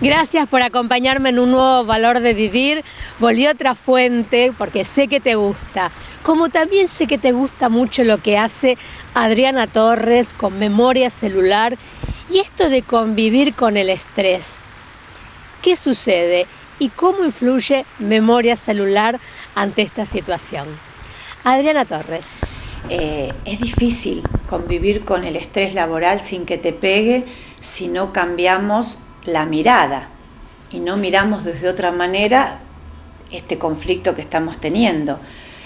Gracias por acompañarme en un nuevo Valor de Vivir. Volví a otra fuente porque sé que te gusta. Como también sé que te gusta mucho lo que hace Adriana Torres con Memoria Celular y esto de convivir con el estrés. ¿Qué sucede y cómo influye Memoria Celular ante esta situación? Adriana Torres. Es difícil convivir con el estrés laboral sin que te pegue si no cambiamos la mirada y no miramos desde otra manera este conflicto que estamos teniendo.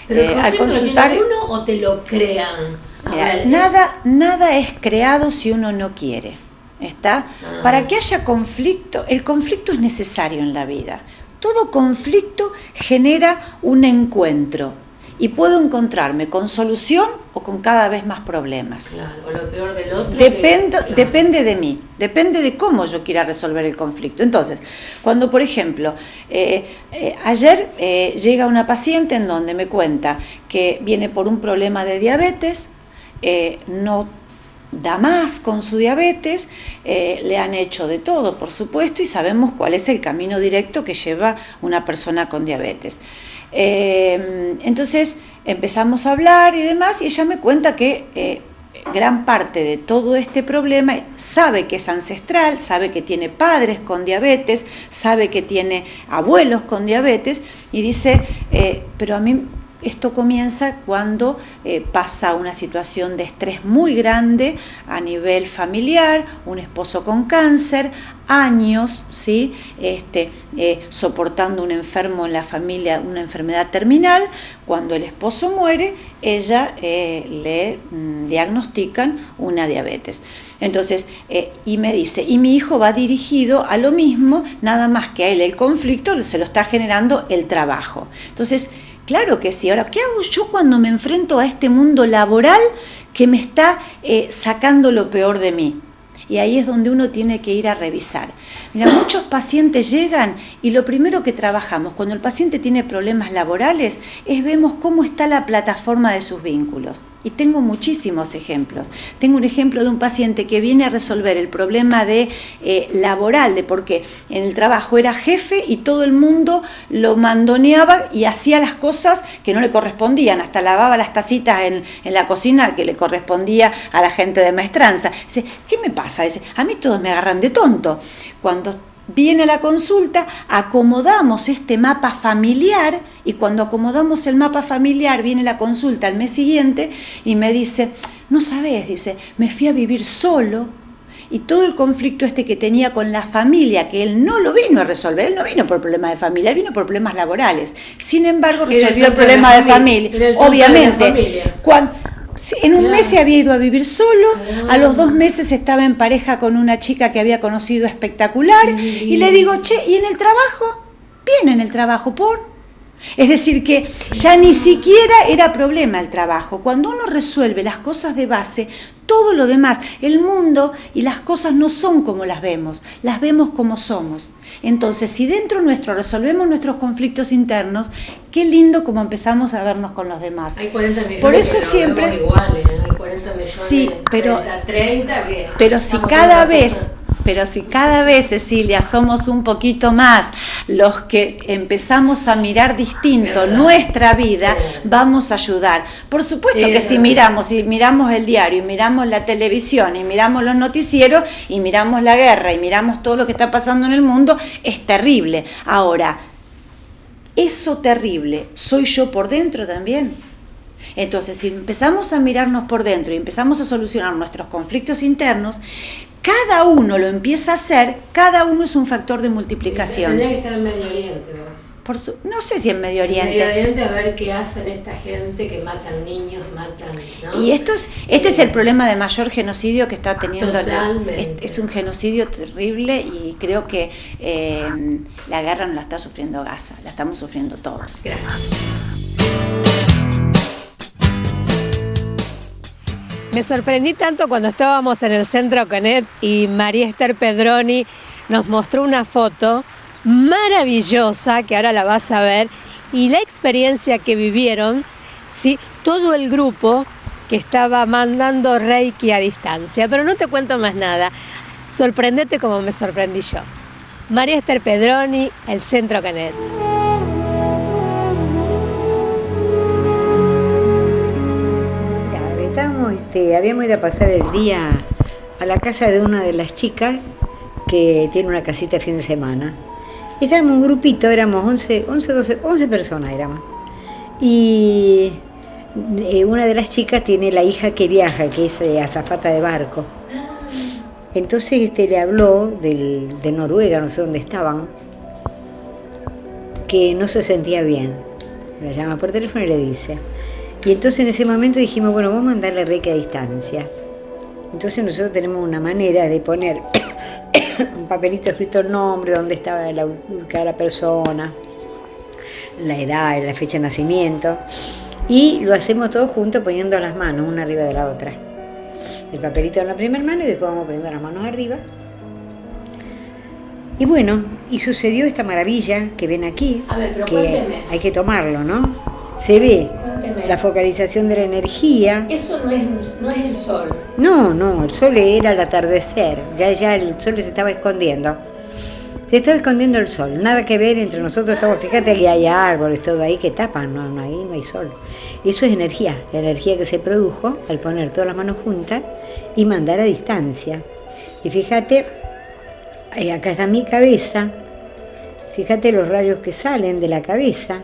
¿Pero el conflicto lo tiene uno o te lo crean? Mira, nada es creado si uno no quiere. ¿Está? Para que haya conflicto, el conflicto es necesario en la vida. Todo conflicto genera un encuentro. Y puedo encontrarme con solución o con cada vez más problemas. Claro, o lo peor del otro. Depende de mí, depende de cómo yo quiera resolver el conflicto. Entonces, cuando por ejemplo, ayer llega una paciente en donde me cuenta que viene por un problema de diabetes, no da más con su diabetes, le han hecho de todo, por supuesto, y sabemos cuál es el camino directo que lleva una persona con diabetes. Entonces empezamos a hablar y demás, y ella me cuenta que gran parte de todo este problema sabe que es ancestral, sabe que tiene padres con diabetes, sabe que tiene abuelos con diabetes, y dice, pero a mí esto comienza cuando pasa una situación de estrés muy grande a nivel familiar, un esposo con cáncer, años, ¿sí? Soportando un enfermo en la familia, una enfermedad terminal. Cuando el esposo muere, ella le diagnostican una diabetes. Entonces, y me dice, y mi hijo va dirigido a lo mismo, nada más que a él el conflicto se lo está generando el trabajo. Entonces, claro que sí. Ahora, ¿qué hago yo cuando me enfrento a este mundo laboral que me está sacando lo peor de mí? Y ahí es donde uno tiene que ir a revisar. Mira, muchos pacientes llegan y lo primero que trabajamos cuando el paciente tiene problemas laborales es vemos cómo está la plataforma de sus vínculos. Y tengo muchísimos ejemplos. Tengo un ejemplo de un paciente que viene a resolver el problema de laboral, de porque en el trabajo era jefe y todo el mundo lo mandoneaba y hacía las cosas que no le correspondían, hasta lavaba las tacitas en la cocina que le correspondía a la gente de maestranza. Dice, ¿qué me pasa? Dice, a mí todos me agarran de tonto. Cuando viene la consulta, acomodamos este mapa familiar y cuando acomodamos el mapa familiar viene la consulta al mes siguiente y me dice, no sabés, dice, me fui a vivir solo y todo el conflicto que tenía con la familia, que él no lo vino a resolver, él no vino por problemas de familia, él vino por problemas laborales. Sin embargo, resolvió el problema de familia. Obviamente, en un mes se había ido a vivir solo, a los 2 meses estaba en pareja con una chica que había conocido espectacular, y le digo, che, ¿y en el trabajo? Bien en el trabajo, ¿por? Es decir, que ya ni siquiera era problema el trabajo. Cuando uno resuelve las cosas de base, todo lo demás, el mundo y las cosas no son como las vemos como somos. Entonces, si dentro nuestro resolvemos nuestros conflictos internos, qué lindo como empezamos a vernos con los demás. Hay 40 millones. Por eso siempre iguales, hay 40 millones. Sí, pero 30, bien. Pero si cada vez, Cecilia, somos un poquito más los que empezamos a mirar distinto nuestra vida, vamos a ayudar. Por supuesto que si miramos el diario, y miramos la televisión, y miramos los noticieros, y miramos la guerra, y miramos todo lo que está pasando en el mundo, es terrible. Ahora, eso terrible, ¿soy yo por dentro también? Entonces, si empezamos a mirarnos por dentro y empezamos a solucionar nuestros conflictos internos, cada uno lo empieza a hacer, cada uno es un factor de multiplicación. Tendría que estar en Medio Oriente, vos. No sé si en Medio Oriente. Medio Oriente, a ver qué hacen esta gente que matan niños, ¿no? Y este es el problema de mayor genocidio que está teniendo. Totalmente. Es un genocidio terrible y creo que la guerra no la está sufriendo Gaza, la estamos sufriendo todos. Gracias. Me sorprendí tanto cuando estábamos en el Centro Canet y María Esther Pedroni nos mostró una foto maravillosa que ahora la vas a ver y la experiencia que vivieron, ¿sí? Todo el grupo que estaba mandando Reiki a distancia. Pero no te cuento más nada, sorprendete como me sorprendí yo. María Esther Pedroni, el Centro Canet. Habíamos ido a pasar el día a la casa de una de las chicas que tiene una casita de fin de semana. Estábamos un grupito, éramos 11 personas éramos. Y una de las chicas tiene la hija que viaja, que es azafata de barco. Entonces le habló de Noruega, no sé dónde estaban, que no se sentía bien. La llama por teléfono y le dice. Y entonces en ese momento dijimos, bueno, vamos a mandarle Reiki a distancia. Entonces nosotros tenemos una manera de poner un papelito escrito el nombre, dónde estaba ubicada la persona, la edad, la fecha de nacimiento, y lo hacemos todo juntos poniendo las manos una arriba de la otra. El papelito en la primera mano y después vamos poniendo las manos arriba. Y bueno, y sucedió esta maravilla que ven aquí, que cuénteme. Hay que tomarlo, ¿no? Se ve la focalización de la energía. Eso no es el sol. No, el sol era el atardecer, ya el sol se estaba escondiendo. Se estaba escondiendo el sol, nada que ver entre nosotros, estamos, fíjate que hay árboles, todo ahí que tapan, ahí no hay sol. Eso es energía, la energía que se produjo al poner todas las manos juntas y mandar a distancia. Y fíjate, acá está mi cabeza, fíjate los rayos que salen de la cabeza,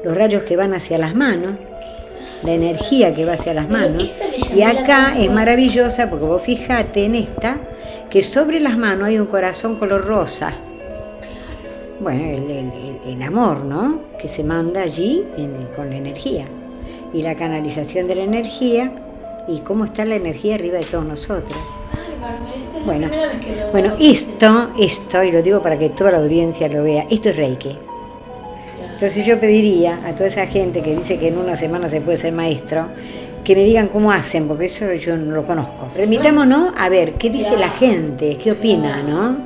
los rayos que van hacia las manos, la energía que va hacia las manos. Y acá es maravillosa porque vos fijate en esta, que sobre las manos hay un corazón color rosa. Bueno, el amor, ¿no? Que se manda allí con la energía. Y la canalización de la energía y cómo está la energía arriba de todos nosotros. Bueno, esto, y lo digo para que toda la audiencia lo vea, esto es Reiki. Entonces yo pediría a toda esa gente que dice que en una semana se puede ser maestro, que me digan cómo hacen, porque eso yo no lo conozco. Remitámonos a ver qué dice la gente, qué opina, ¿no?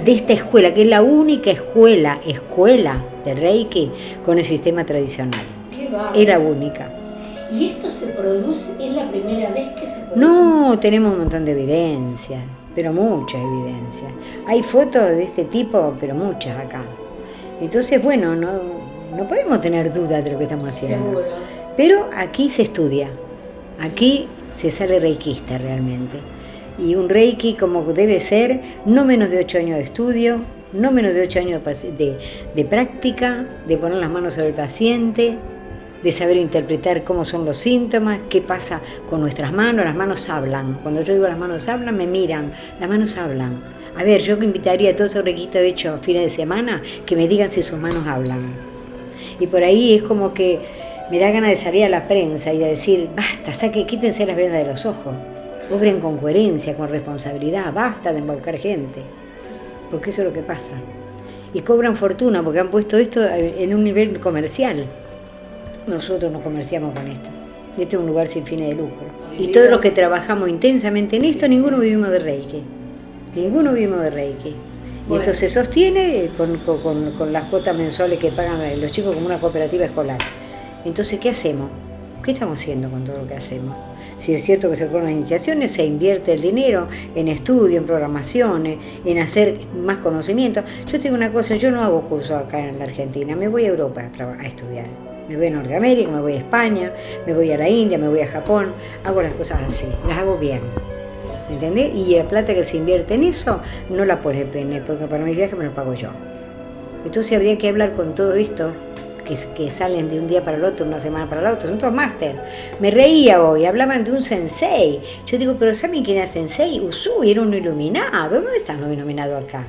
De esta escuela, que es la única escuela de Reiki con el sistema tradicional. Es la única. ¿Y esto se produce, es la primera vez que se produce? No, tenemos un montón de evidencia, pero mucha evidencia. Hay fotos de este tipo, pero muchas acá. Entonces, bueno, no podemos tener dudas de lo que estamos haciendo. Seguro. Pero aquí se estudia, aquí se sale reikista realmente. Y un reiki como debe ser, no menos de 8 años de estudio, no menos de 8 años de práctica, de poner las manos sobre el paciente, de saber interpretar cómo son los síntomas, qué pasa con nuestras manos. Las manos hablan. Cuando yo digo las manos hablan, me miran, las manos hablan. A ver, yo que invitaría a todos esos reikistas de hecho fines de semana, que me digan si sus manos hablan. Y por ahí es como que me da ganas de salir a la prensa y de decir, basta, quítense las vendas de los ojos, obren con coherencia, con responsabilidad, basta de embaucar gente, porque eso es lo que pasa. Y cobran fortuna porque han puesto esto en un nivel comercial. Nosotros no comerciamos con esto. Este es un lugar sin fines de lucro. Y todos los que trabajamos intensamente en esto, ninguno vivimos de Reiki. Ninguno vivimos de Reiki. Y esto se sostiene con las cuotas mensuales que pagan los chicos como una cooperativa escolar. Entonces, ¿qué hacemos? ¿Qué estamos haciendo con todo lo que hacemos? Si es cierto que se cobran iniciaciones, se invierte el dinero en estudio, en programaciones, en hacer más conocimiento. Yo te digo una cosa, yo no hago cursos acá en la Argentina, me voy a Europa a estudiar. Me voy a Norteamérica, me voy a España, me voy a la India, me voy a Japón, hago las cosas así, las hago bien. ¿Me entendés? Y la plata que se invierte en eso no la pone el PNE, porque para mis viajes me lo pago yo. Entonces habría que hablar con todo esto, que salen de un día para el otro, una semana para la otra, son todos máster. Me reía hoy, hablaban de un sensei. Yo digo, pero ¿saben quién era sensei? Usui, era un iluminado. ¿Dónde están los iluminados acá?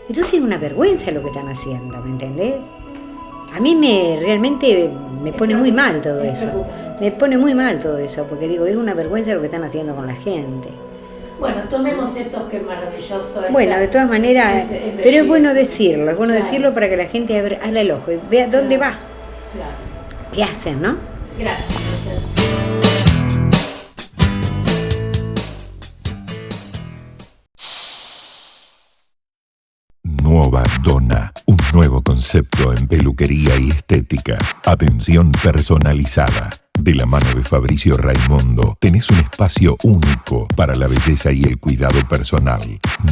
Entonces es una vergüenza lo que están haciendo, ¿me entendés? A mí realmente me pone muy mal todo eso. Me pone muy mal todo eso, porque digo, es una vergüenza lo que están haciendo con la gente. Bueno, tomemos esto, que maravilloso. Bueno, de todas maneras, pero es bueno decirlo, decirlo para que la gente abra el ojo y vea dónde va. Claro. ¿Qué hacen, no? Gracias. No Nova Dona, un nuevo concepto en peluquería y estética. Atención personalizada. De la mano de Fabricio Raimondo, tenés un espacio único para la belleza y el cuidado personal.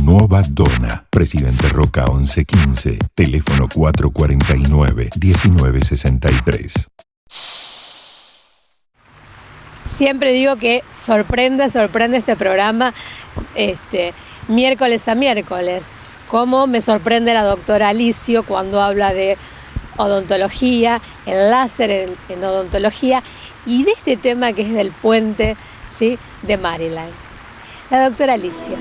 Nova Dona, Presidente Roca 1115, teléfono 449-1963. Siempre digo que sorprende este programa miércoles a miércoles. Como me sorprende la doctora Alicio cuando habla de odontología, el láser en odontología y de este tema que es del puente, ¿sí?, de Maryland. La doctora Alicio.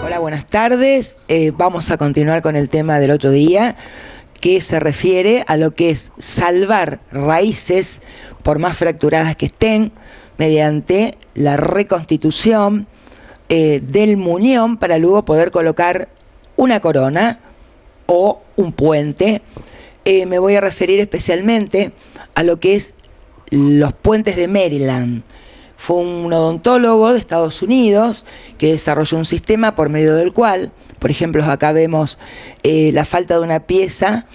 Hola, buenas tardes. Vamos a continuar con el tema del otro día, que se refiere a lo que es salvar raíces, por más fracturadas que estén, mediante la reconstitución del muñón para luego poder colocar una corona o un puente. Me voy a referir especialmente a lo que es los puentes de Maryland. Fue un odontólogo de Estados Unidos que desarrolló un sistema por medio del cual, por ejemplo, acá vemos la falta de una pieza.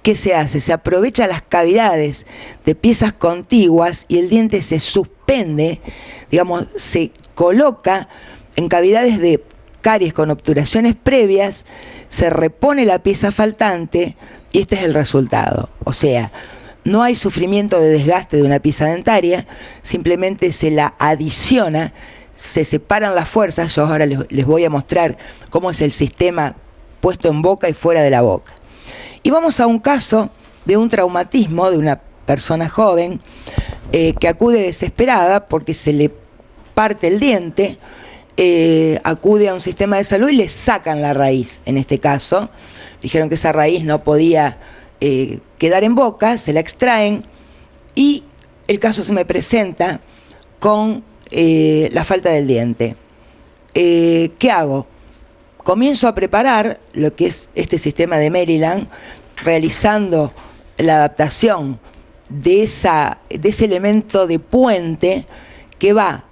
¿Qué se hace? Se aprovecha las cavidades de piezas contiguas y el diente se suspende, digamos, se coloca en cavidades de caries con obturaciones previas, se repone la pieza faltante y este es el resultado. O sea, no hay sufrimiento de desgaste de una pieza dentaria, simplemente se la adiciona, se separan las fuerzas. Yo ahora les voy a mostrar cómo es el sistema puesto en boca y fuera de la boca. Y vamos a un caso de un traumatismo de una persona joven que acude desesperada porque se le parte el diente, acude a un sistema de salud y le sacan la raíz. En este caso, dijeron que esa raíz no podía quedar en boca, se la extraen y el caso se me presenta con la falta del diente. ¿Qué hago? Comienzo a preparar lo que es este sistema de Maryland, realizando la adaptación de ese elemento de puente que va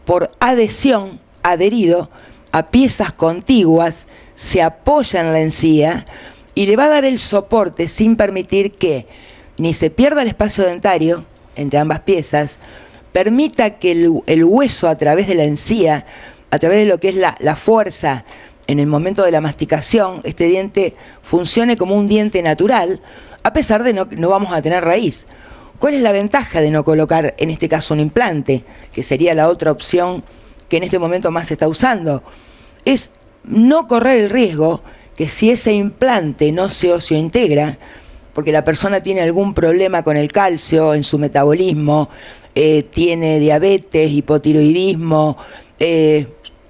por adhesión, adherido a piezas contiguas, se apoya en la encía y le va a dar el soporte sin permitir que ni se pierda el espacio dentario entre ambas piezas, permita que el hueso a través de la encía, a través de lo que es la fuerza en el momento de la masticación, este diente funcione como un diente natural, a pesar de no vamos a tener raíz. ¿Cuál es la ventaja de no colocar, en este caso, un implante, que sería la otra opción que en este momento más se está usando? Es no correr el riesgo que si ese implante no se oseointegra, porque la persona tiene algún problema con el calcio en su metabolismo, tiene diabetes, hipotiroidismo,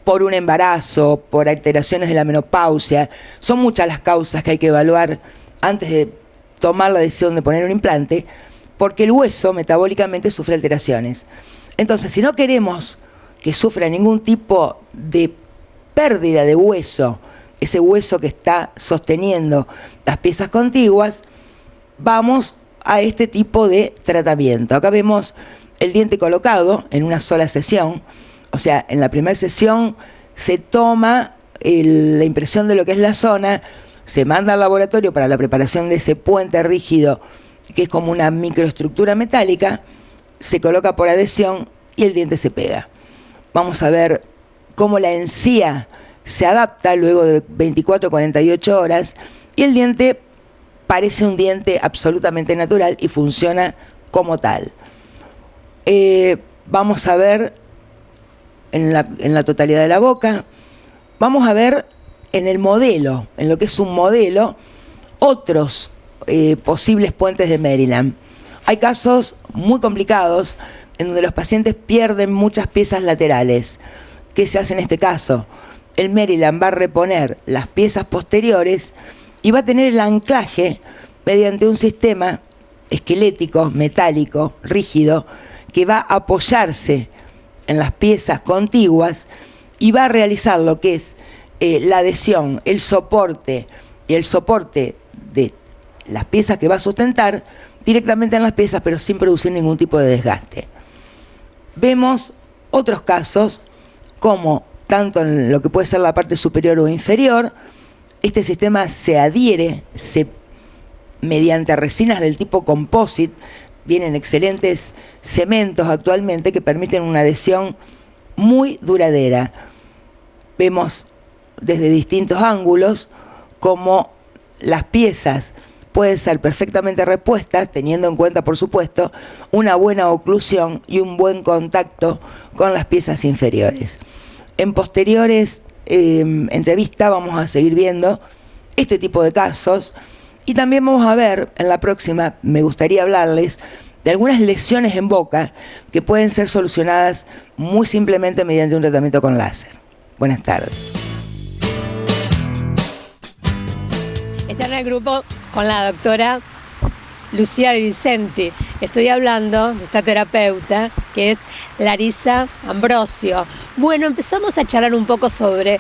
por un embarazo, por alteraciones de la menopausia, son muchas las causas que hay que evaluar antes de tomar la decisión de poner un implante, porque el hueso metabólicamente sufre alteraciones. Entonces, si no queremos que sufra ningún tipo de pérdida de hueso, ese hueso que está sosteniendo las piezas contiguas, vamos a este tipo de tratamiento. Acá vemos el diente colocado en una sola sesión. O sea, en la primera sesión se toma la impresión de lo que es la zona, se manda al laboratorio para la preparación de ese puente rígido, que es como una microestructura metálica, se coloca por adhesión y el diente se pega. Vamos a ver cómo la encía se adapta luego de 24 a 48 horas y el diente parece un diente absolutamente natural y funciona como tal. Vamos a ver en la totalidad de la boca, vamos a ver en el modelo, en lo que es un modelo, otros posibles puentes de Maryland. Hay casos muy complicados en donde los pacientes pierden muchas piezas laterales. ¿Qué se hace en este caso? El Maryland va a reponer las piezas posteriores y va a tener el anclaje mediante un sistema esquelético, metálico, rígido, que va a apoyarse en las piezas contiguas y va a realizar lo que es la adhesión, el soporte y el soporte de las piezas que va a sustentar directamente en las piezas, pero sin producir ningún tipo de desgaste. Vemos otros casos, como tanto en lo que puede ser la parte superior o inferior, este sistema se adhiere mediante resinas del tipo composite. Vienen excelentes cementos actualmente que permiten una adhesión muy duradera. Vemos desde distintos ángulos cómo las piezas pueden ser perfectamente repuestas, teniendo en cuenta, por supuesto, una buena oclusión y un buen contacto con las piezas inferiores. En posteriores entrevistas vamos a seguir viendo este tipo de casos, y también vamos a ver, en la próxima, me gustaría hablarles de algunas lesiones en boca que pueden ser solucionadas muy simplemente mediante un tratamiento con láser. Buenas tardes. Está en el grupo con la doctora Lucía Di Vicenti. Estoy hablando de esta terapeuta que es Larisa Ambrosio. Bueno, empezamos a charlar un poco sobre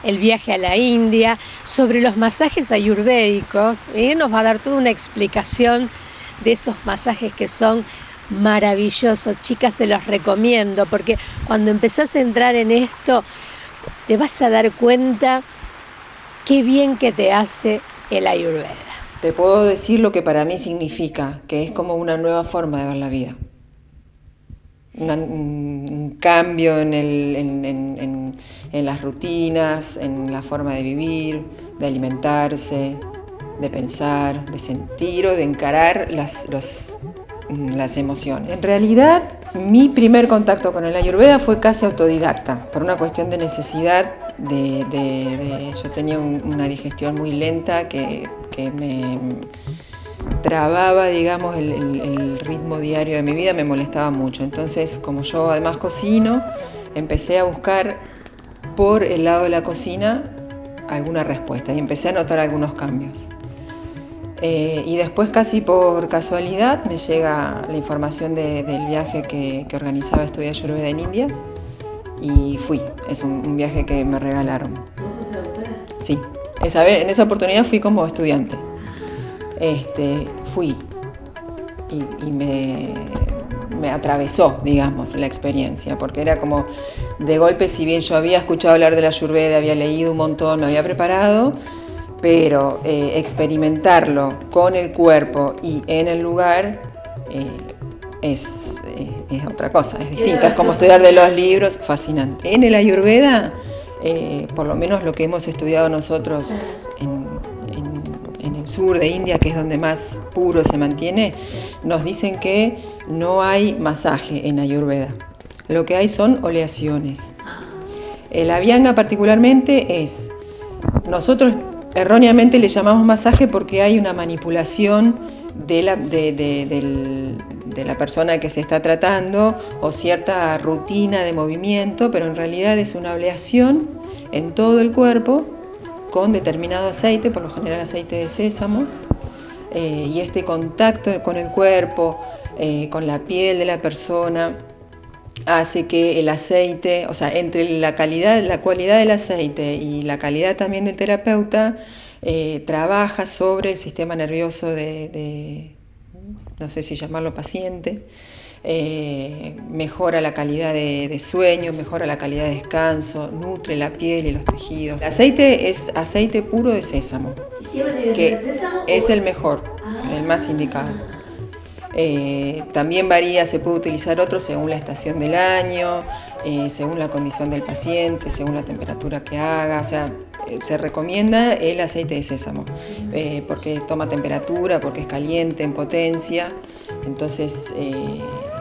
el viaje a la India, sobre los masajes ayurvédicos, y nos va a dar toda una explicación de esos masajes que son maravillosos. Chicas, se los recomiendo, porque cuando empezás a entrar en esto, te vas a dar cuenta qué bien que te hace el Ayurveda. Te puedo decir lo que para mí significa, que es como una nueva forma de ver la vida. Un cambio en las rutinas, en la forma de vivir, de alimentarse, de pensar, de sentir o de encarar las emociones. En realidad, mi primer contacto con el Ayurveda fue casi autodidacta, por una cuestión de necesidad. Yo tenía una digestión muy lenta que me trababa, digamos, el ritmo diario de mi vida, me molestaba mucho. Entonces, como yo además cocino, empecé a buscar por el lado de la cocina alguna respuesta y empecé a notar algunos cambios. Y después, casi por casualidad, me llega la información del viaje que organizaba Estudia Ayurveda en India, y fui. Es un viaje que me regalaron. Sí, en esa oportunidad fui como estudiante. Fui y me atravesó, digamos, la experiencia, porque era como de golpe, si bien yo había escuchado hablar de la Ayurveda, había leído un montón, me había preparado, pero experimentarlo con el cuerpo y en el lugar es otra cosa, es distinto, es como estudiar de los libros, fascinante. En el Ayurveda, por lo menos lo que hemos estudiado nosotros en el sur de India, que es donde más puro se mantiene, nos dicen que no hay masaje en Ayurveda. Lo que hay son oleaciones. El Abhyanga particularmente nosotros erróneamente le llamamos masaje porque hay una manipulación de la persona que se está tratando o cierta rutina de movimiento, pero en realidad es una oleación en todo el cuerpo con determinado aceite, por lo general aceite de sésamo, y este contacto con el cuerpo, con la piel de la persona, hace que el aceite, o sea, entre la cualidad del aceite y la calidad también del terapeuta, trabaja sobre el sistema nervioso no sé si llamarlo paciente, mejora la calidad de sueño, mejora la calidad de descanso, nutre la piel y los tejidos. El aceite es aceite puro de sésamo, que es el mejor, el más indicado. También varía, se puede utilizar otro según la estación del año, según la condición del paciente, según la temperatura que haga, o sea, se recomienda el aceite de sésamo, porque toma temperatura, porque es caliente en potencia, entonces,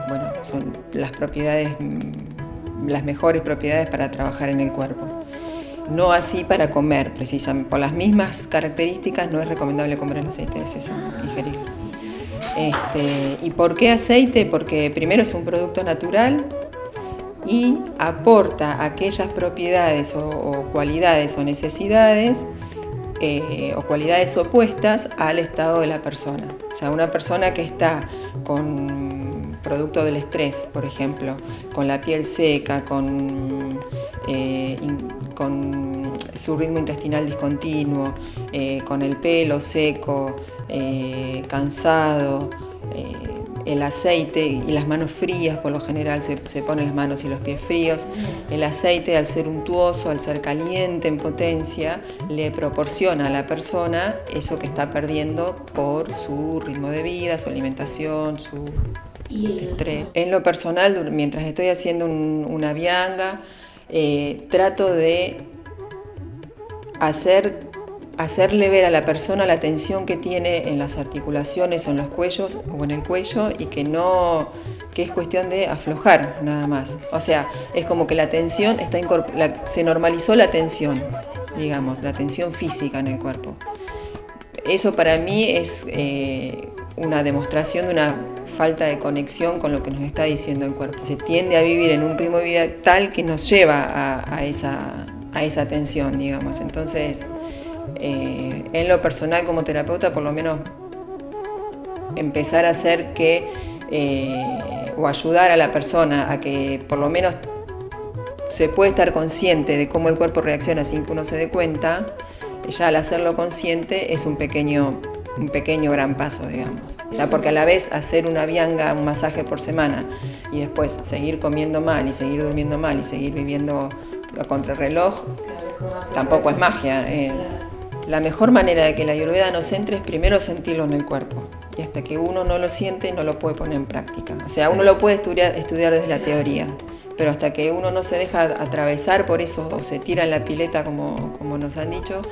bueno, son las mejores propiedades para trabajar en el cuerpo. No así para comer, precisamente, por las mismas características no es recomendable comer el aceite de sésamo, ingerirlo. ¿Y por qué aceite? Porque primero es un producto natural y aporta aquellas propiedades o cualidades o necesidades o cualidades opuestas al estado de la persona. O sea, una persona que está con producto del estrés, por ejemplo, con la piel seca, con su ritmo intestinal discontinuo, con el pelo seco, cansado, el aceite y las manos frías, por lo general se ponen las manos y los pies fríos. El aceite, al ser untuoso, al ser caliente en potencia, le proporciona a la persona eso que está perdiendo por su ritmo de vida, su alimentación, su estrés. En lo personal, mientras estoy haciendo una vianga, trato de hacerle ver a la persona la tensión que tiene en las articulaciones o en los cuellos o en el cuello, y que es cuestión de aflojar nada más. O sea, es como que la tensión se normalizó la tensión, digamos, la tensión física en el cuerpo. Eso para mí es una demostración de una falta de conexión con lo que nos está diciendo el cuerpo. Se tiende a vivir en un ritmo de vida tal que nos lleva a esa tensión, digamos. Entonces, en lo personal como terapeuta, por lo menos empezar a hacer o ayudar a la persona a que por lo menos se puede estar consciente de cómo el cuerpo reacciona sin que uno se dé cuenta. Ya al hacerlo consciente es un pequeño gran paso, digamos. O sea, porque a la vez hacer una vianga, un masaje por semana, y después seguir comiendo mal y seguir durmiendo mal y seguir viviendo a contrarreloj, tampoco es magia. La mejor manera de que la Ayurveda nos entre es primero sentirlo en el cuerpo. Y hasta que uno no lo siente, no lo puede poner en práctica. O sea, uno lo puede estudiar desde la teoría, pero hasta que uno no se deja atravesar por eso o se tira en la pileta, como nos han dicho,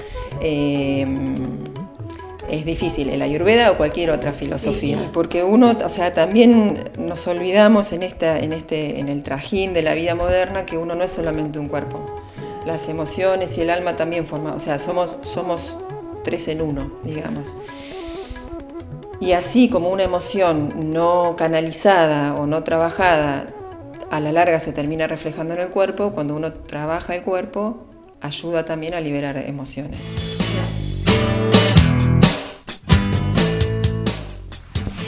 es difícil, el Ayurveda o cualquier otra filosofía. Sí. Porque uno, o sea, también nos olvidamos en el trajín de la vida moderna que uno no es solamente un cuerpo. Las emociones y el alma también forman, o sea, somos tres en uno, digamos. Y así como una emoción no canalizada o no trabajada, a la larga se termina reflejando en el cuerpo, cuando uno trabaja el cuerpo, ayuda también a liberar emociones.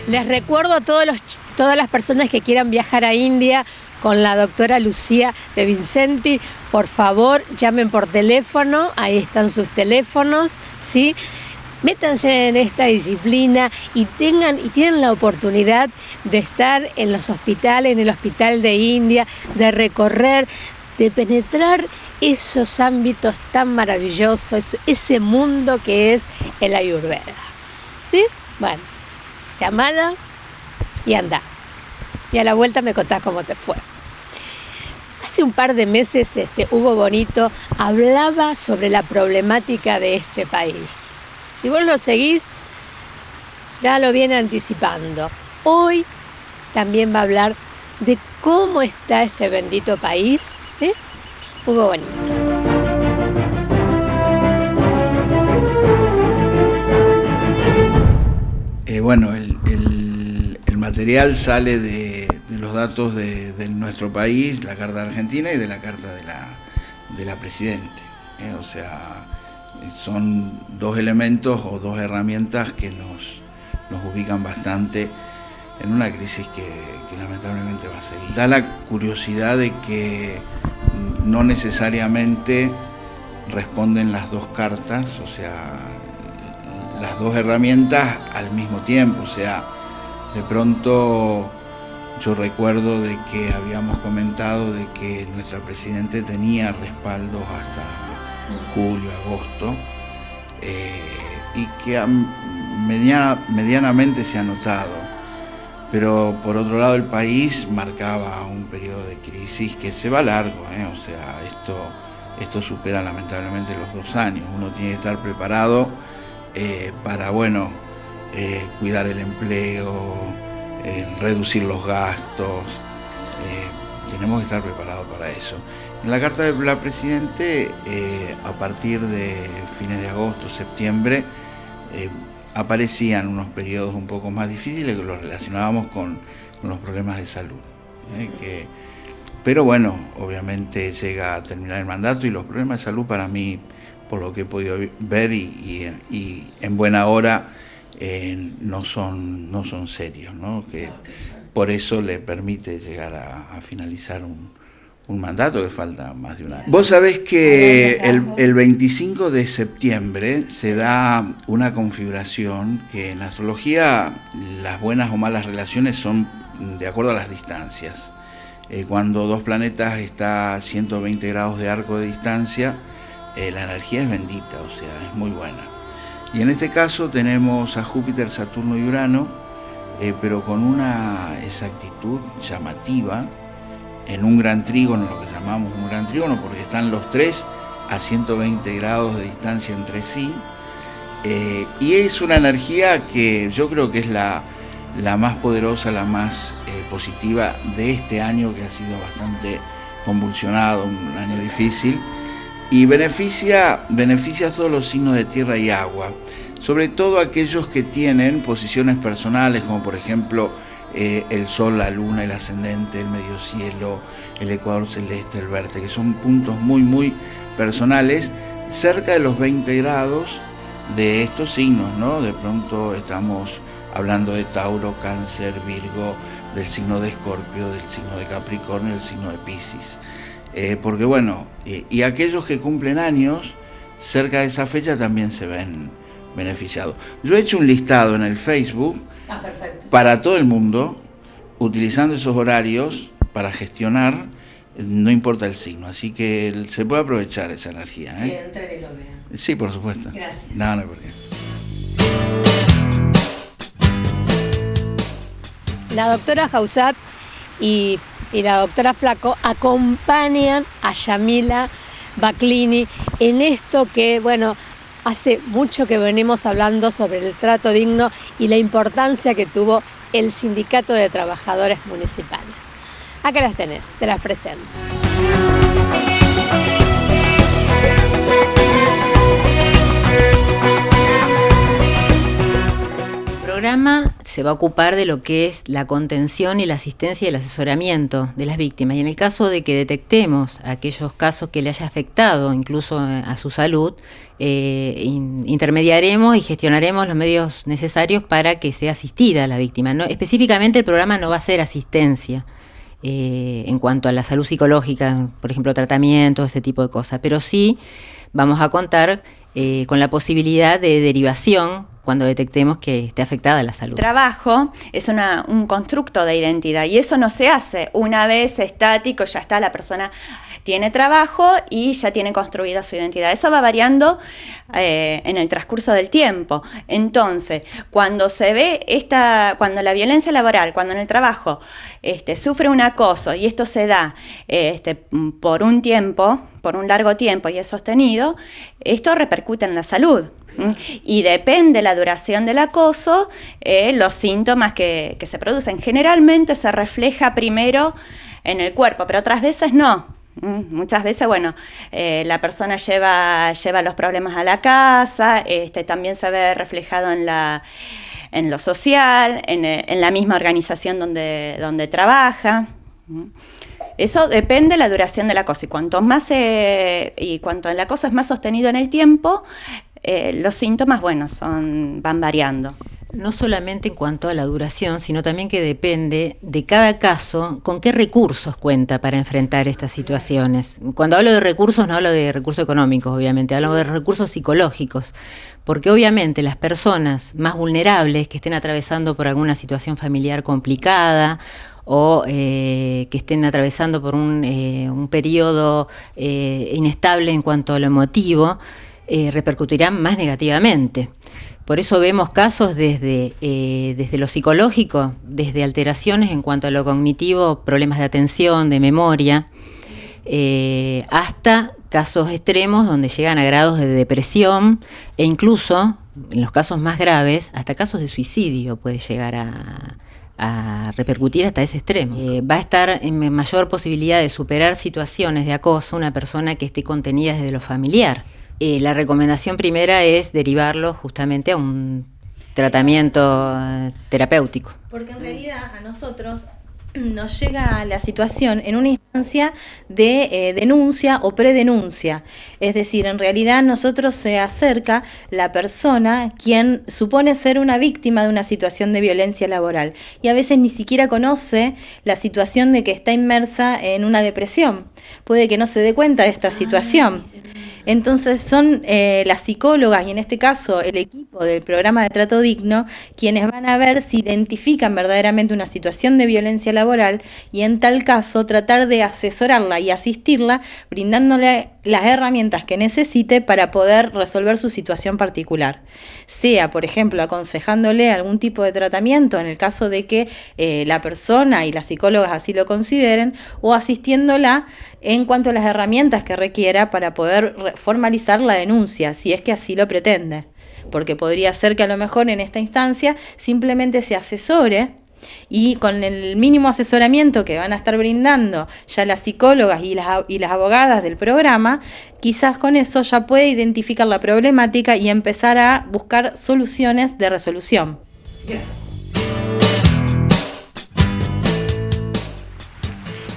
Les recuerdo a todas las personas que quieran viajar a India con la doctora Lucía De Vincenti, por favor, llamen por teléfono, ahí están sus teléfonos, ¿sí? Métanse en esta disciplina y tienen la oportunidad de estar en los hospitales, en el hospital de India, de recorrer, de penetrar esos ámbitos tan maravillosos, ese mundo que es el Ayurveda, ¿sí? Bueno, llamala y anda. Y a la vuelta me contás cómo te fue. Hace un par de meses Hugo Bonito hablaba sobre la problemática de este país. Si vos lo seguís, ya lo viene anticipando. Hoy también va a hablar de cómo está este bendito país, ¿sí? Hugo Bonito. Bueno, el material sale de los datos de nuestro país, la Carta de Argentina y de la Carta de la Presidente. O sea, son dos elementos o dos herramientas que nos ubican bastante en una crisis que lamentablemente va a seguir. Da la curiosidad de que no necesariamente responden las dos cartas, o sea, las dos herramientas al mismo tiempo. O sea, de pronto yo recuerdo de que habíamos comentado de que nuestra Presidente tenía respaldos hasta julio, agosto, y que medianamente se ha notado. Pero por otro lado el país marcaba un periodo de crisis que se va largo, o sea, esto supera lamentablemente los 2 años. Uno tiene que estar preparado para, cuidar el empleo, reducir los gastos, tenemos que estar preparados para eso. En la Carta de la Presidente, a partir de fines de agosto, septiembre, aparecían unos periodos un poco más difíciles que los relacionábamos con los problemas de salud. Pero bueno, obviamente llega a terminar el mandato y los problemas de salud para mí, por lo que he podido ver y en buena hora, no son serios, ¿no? Que por eso le permite llegar a finalizar un mandato que falta más de un año. Vos sabés que el 25 de septiembre se da una configuración que en astrología las buenas o malas relaciones son de acuerdo a las distancias. Cuando dos planetas están a 120 grados de arco de distancia, la energía es bendita, o sea, es muy buena. Y en este caso tenemos a Júpiter, Saturno y Urano, pero con una exactitud llamativa, en un gran trígono, lo que llamamos un gran trígono, porque están los tres a 120 grados de distancia entre sí, y es una energía que yo creo que es la más poderosa, la más positiva de este año, que ha sido bastante convulsionado, un año difícil, y beneficia a todos los signos de tierra y agua, sobre todo aquellos que tienen posiciones personales, como por ejemplo el Sol, la Luna, el ascendente, el medio cielo, el ecuador celeste, el vértice, que son puntos muy, muy personales, cerca de los 20 grados de estos signos, ¿no? De pronto estamos hablando de Tauro, Cáncer, Virgo, del signo de Escorpio, del signo de Capricornio, del signo de Piscis. Porque bueno, y aquellos que cumplen años, cerca de esa fecha también se ven beneficiados. Yo he hecho un listado en el Facebook para todo el mundo, utilizando esos horarios para gestionar, no importa el signo, así que se puede aprovechar esa energía. Que entren y lo vean. Sí, por supuesto. Gracias. No, no hay por qué. La doctora Jausat y la doctora Flaco acompañan a Yamila Baclini en esto que, bueno, hace mucho que venimos hablando sobre el trato digno y la importancia que tuvo el Sindicato de Trabajadores Municipales. Acá las tenés, te las presento. El programa se va a ocupar de lo que es la contención y la asistencia y el asesoramiento de las víctimas. Y en el caso de que detectemos aquellos casos que le haya afectado incluso a su salud, intermediaremos y gestionaremos los medios necesarios para que sea asistida la víctima. No, específicamente el programa no va a ser asistencia en cuanto a la salud psicológica, por ejemplo, tratamiento, ese tipo de cosas, pero sí vamos a contar con la posibilidad de derivación cuando detectemos que esté afectada la salud. Trabajo es un constructo de identidad y eso no se hace una vez estático, ya está, la persona tiene trabajo y ya tiene construida su identidad. Eso va variando en el transcurso del tiempo. Entonces, cuando se ve cuando la violencia laboral, cuando en el trabajo sufre un acoso y esto se da por un tiempo, por un largo tiempo y es sostenido, esto repercute en la salud. Y depende la duración del acoso, los síntomas que se producen. Generalmente se refleja primero en el cuerpo, pero otras veces no. Muchas veces, bueno, la persona lleva los problemas a la casa, también se ve reflejado en lo social, en la misma organización donde trabaja. Eso depende de la duración del acoso. Y cuanto el acoso es más sostenido en el tiempo, los síntomas, bueno, van variando. No solamente en cuanto a la duración, sino también que depende de cada caso con qué recursos cuenta para enfrentar estas situaciones. Cuando hablo de recursos, no hablo de recursos económicos, obviamente, hablo de recursos psicológicos, porque obviamente las personas más vulnerables que estén atravesando por alguna situación familiar complicada o que estén atravesando por un periodo inestable en cuanto a lo emotivo, repercutirán más negativamente. Por eso vemos casos desde lo psicológico, desde alteraciones en cuanto a lo cognitivo, problemas de atención, de memoria, hasta casos extremos donde llegan a grados de depresión e incluso, en los casos más graves, hasta casos de suicidio puede llegar a repercutir hasta ese extremo. Va a estar en mayor posibilidad de superar situaciones de acoso una persona que esté contenida desde lo familiar. La recomendación primera es derivarlo justamente a un tratamiento terapéutico. Porque en realidad a nosotros nos llega a la situación en una instancia de denuncia o predenuncia. Es decir, en realidad nosotros se acerca la persona quien supone ser una víctima de una situación de violencia laboral y a veces ni siquiera conoce la situación de que está inmersa en una depresión. Puede que no se dé cuenta de esta situación. Entonces son las psicólogas y en este caso el equipo del programa de trato digno quienes van a ver si identifican verdaderamente una situación de violencia laboral y en tal caso tratar de asesorarla y asistirla brindándole las herramientas que necesite para poder resolver su situación particular. Sea, por ejemplo, aconsejándole algún tipo de tratamiento en el caso de que la persona y las psicólogas así lo consideren, o asistiéndola en cuanto a las herramientas que requiera para poder formalizar la denuncia, si es que así lo pretende. Porque podría ser que a lo mejor en esta instancia simplemente se asesore y con el mínimo asesoramiento que van a estar brindando ya las psicólogas y las abogadas del programa, quizás con eso ya puede identificar la problemática y empezar a buscar soluciones de resolución.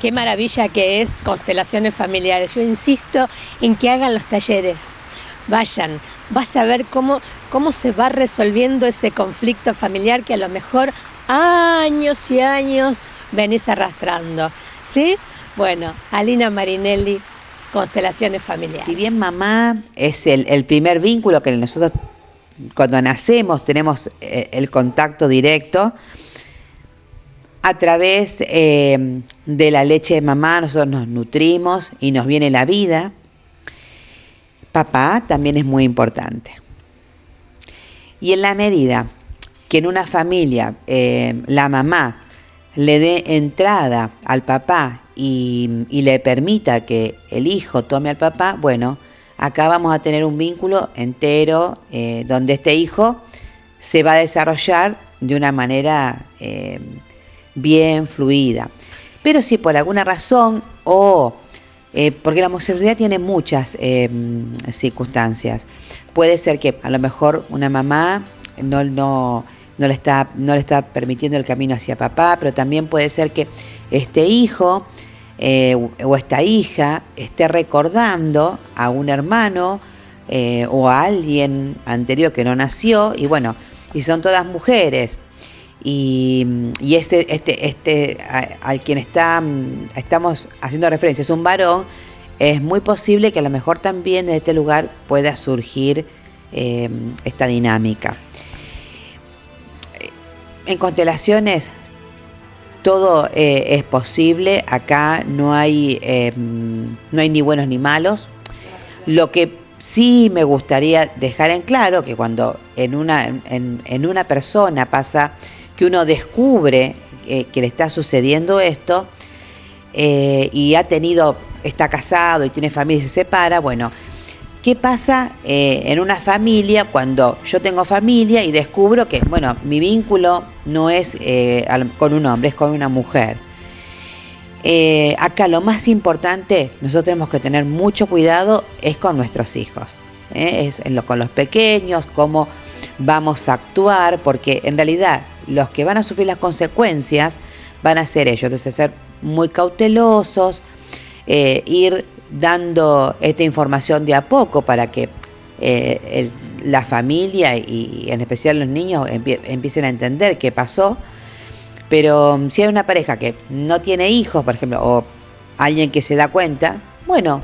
Qué maravilla que es Constelaciones Familiares. Yo insisto en que hagan los talleres. Vayan, vas a ver cómo se va resolviendo ese conflicto familiar que a lo mejor años y años venís arrastrando, ¿sí? Bueno, Alina Marinelli, Constelaciones Familiares. Si bien mamá es el primer vínculo que nosotros cuando nacemos tenemos el contacto directo, a través de la leche de mamá nosotros nos nutrimos y nos viene la vida. Papá también es muy importante. Y en la medida que en una familia la mamá le dé entrada al papá y le permita que el hijo tome al papá, bueno, acá vamos a tener un vínculo entero donde este hijo se va a desarrollar de una manera bien fluida. Pero si por alguna razón porque la homosexualidad tiene muchas circunstancias, puede ser que a lo mejor una mamá no le está permitiendo el camino hacia papá, pero también puede ser que este hijo o esta hija esté recordando a un hermano o a alguien anterior que no nació, y bueno, y son todas mujeres. Y al quien estamos haciendo referencia es un varón, es muy posible que a lo mejor también desde este lugar pueda surgir esta dinámica. En constelaciones todo es posible, acá no hay ni buenos ni malos. Lo que sí me gustaría dejar en claro que cuando en una persona pasa que uno descubre que le está sucediendo esto y está casado y tiene familia y se separa, bueno, ¿qué pasa en una familia cuando yo tengo familia y descubro que, bueno, mi vínculo no es con un hombre, es con una mujer? Acá lo más importante, nosotros tenemos que tener mucho cuidado, es con nuestros hijos, con los pequeños, cómo vamos a actuar, porque en realidad los que van a sufrir las consecuencias van a ser ellos. Entonces, ser muy cautelosos, ir dando esta información de a poco para que la familia y en especial los niños empiecen a entender qué pasó. Pero si hay una pareja que no tiene hijos, por ejemplo, o alguien que se da cuenta, bueno,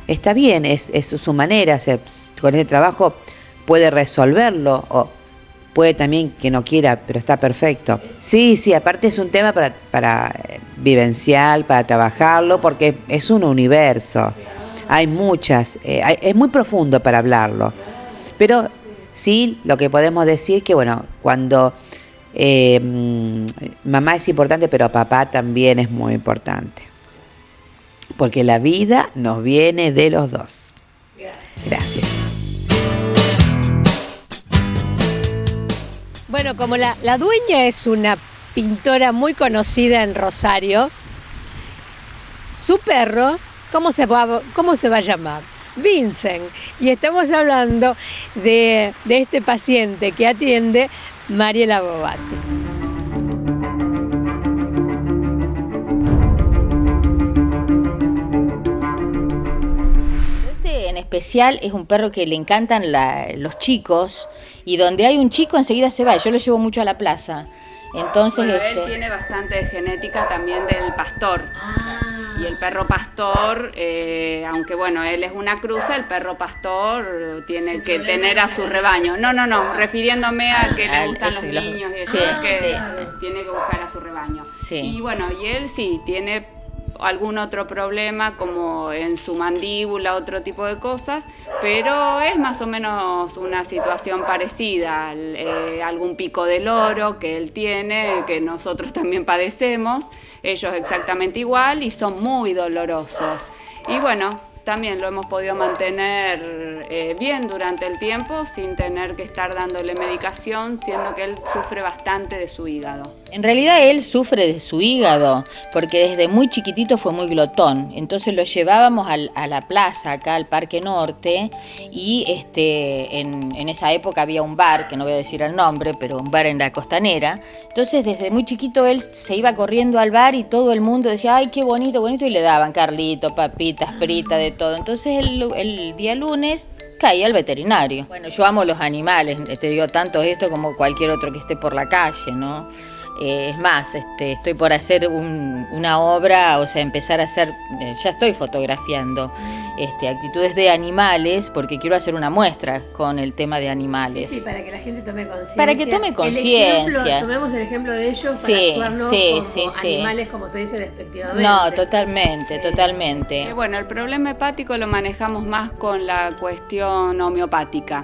está bien, es su manera, con ese trabajo puede resolverlo, o puede también que no quiera, pero está perfecto. Sí, aparte es un tema para vivencial, para trabajarlo, porque es un universo. Hay muchas, es muy profundo para hablarlo. Pero sí, lo que podemos decir que, bueno, cuando mamá es importante, pero papá también es muy importante. Porque la vida nos viene de los dos. Gracias. Bueno, como la dueña es una pintora muy conocida en Rosario, su perro, ¿cómo se va a llamar? Vincent. Y estamos hablando de este paciente que atiende Mariela Bobati. especial, es un perro que le encantan los chicos, y donde hay un chico enseguida se va. Yo lo llevo mucho a la plaza. Entonces, bueno, él tiene bastante genética también del pastor. Y el perro pastor, aunque bueno, él es una cruza, el perro pastor tiene que tener a su rebaño. No, refiriéndome a que le gustan los niños, y eso, que tiene que buscar a su rebaño. Sí. Y bueno, y él sí, tiene algún otro problema como en su mandíbula, otro tipo de cosas, pero es más o menos una situación parecida, algún pico del oro que él tiene, que nosotros también padecemos, ellos exactamente igual y son muy dolorosos. Y bueno, también lo hemos podido mantener bien durante el tiempo sin tener que estar dándole medicación, siendo que él sufre bastante de su hígado. En realidad él sufre de su hígado porque desde muy chiquitito fue muy glotón, entonces lo llevábamos a la plaza, acá al Parque Norte, y en esa época había un bar, que no voy a decir el nombre, pero un bar en la Costanera. Entonces desde muy chiquito él se iba corriendo al bar y todo el mundo decía, ay, qué bonito, bonito, y le daban carlitos, papitas fritas, de todo. Entonces el día lunes caía al veterinario. Bueno, yo amo los animales, te digo tanto esto como cualquier otro que esté por la calle, ¿no? Es más, estoy por hacer una obra, o sea, empezar a hacer, ya estoy fotografiando actitudes de animales, porque quiero hacer una muestra con el tema de animales. Sí, para que la gente tome conciencia. Para que tome conciencia. Tomemos el ejemplo de ellos para actuarnos como animales, como se dice despectivamente. No, totalmente. Bueno, el problema hepático lo manejamos más con la cuestión homeopática.